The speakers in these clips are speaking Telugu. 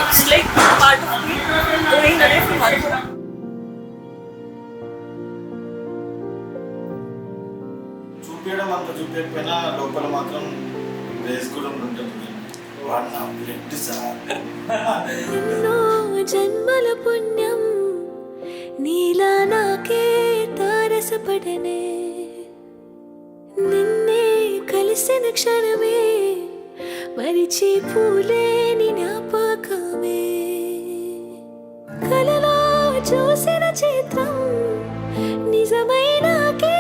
It's like part of me going away from Madhura. చూపించడం అంత చూపించకపోయినా లోపల మాత్రం రేస్ కూడా ఉంటుంది. వాడు నా బ్లడ్ సార్. జన్మల పుణ్యం నీలా నాకే తారసపడనే, నిన్నే కలిసిన క్షణమే మరిచి పూలేని జ్ఞాపకమే, కలలో చూసిన చిత్రం నిజమైనాకే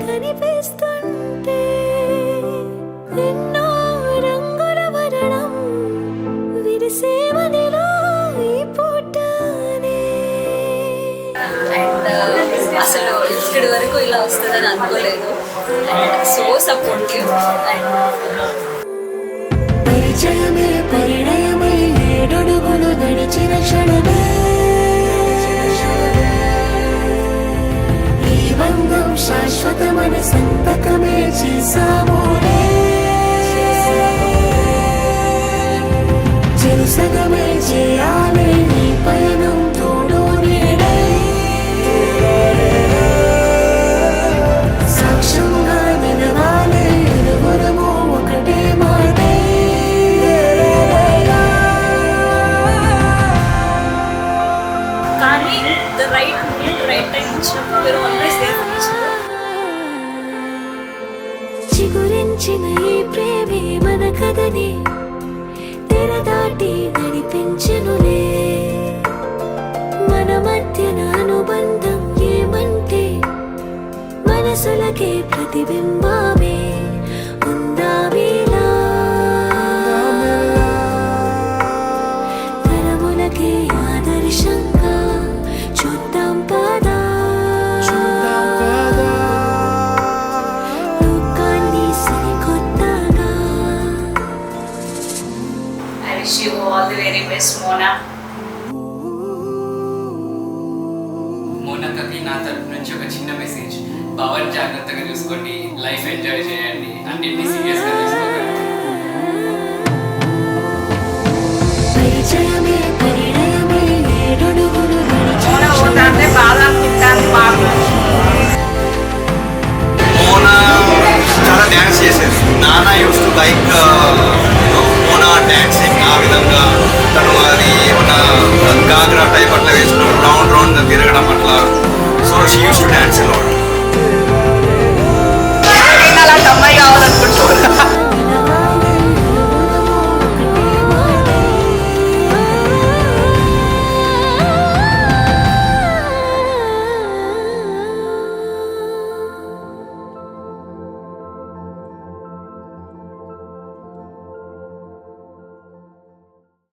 కనిపిస్తుంటే, ఎన్నో రంగుల వరణం విరిసేవనిలో ఈ పూటనే. అసలు ఇక్కడి వరకు ఇలా వస్తుందని అనుకోలేదు. సో సపోర్టివ్ అండ్ పరిచయమే పరిణయమై ఏడడుగులు నడిచిన క్షణమే, ఈ బంధం శాశ్వతమైన సంతకమే చేసామోనే, చెరుసగమే చేయాలి ఈ పయనం తోడు నీడై, సాక్ష్యంగా నిలవాలి ఇరువురము ఒకటే మాటే. కానీ the right moment right time వచ్చినప్పుడు మీరు always there for each other. చిగురించిన ఈ ప్రేమే మన కథని తెరదాటి నడిపించెనులే, మన మధ్యన అనుబంధం ఏమంటే మనసులకే ప్రతిబింబమే ఉందామేలా, తరములకే ఆదర్శంగా చూద్దాం పదా, లోకాన్ని సరికొత్తగా. I wish you all the very best, Mona. మోనకకి నా తరపు నుంచి ఒక చిన్న మెసేజ్. పవర్ జాగ్రత్తగా చూసుకోండి, లైఫ్ ఎంజాయ్ చేయండి, అన్నింటినీ సీరియస్గా తీసుకోకండి. పరిచయమే పరిణయమే ఏడడుగులు నడిచిన మోనా చాలా డ్యాన్స్ చేసేది. నాన్న use to like Mona dancing. ఆ విధంగా తను అది ఏమన్నా గాగ్రా టైప్ అట్లా వేసుకున్నప్పుడు రౌండ్ రౌండ్ తిరగడం అట్లా. So she use to dance allot.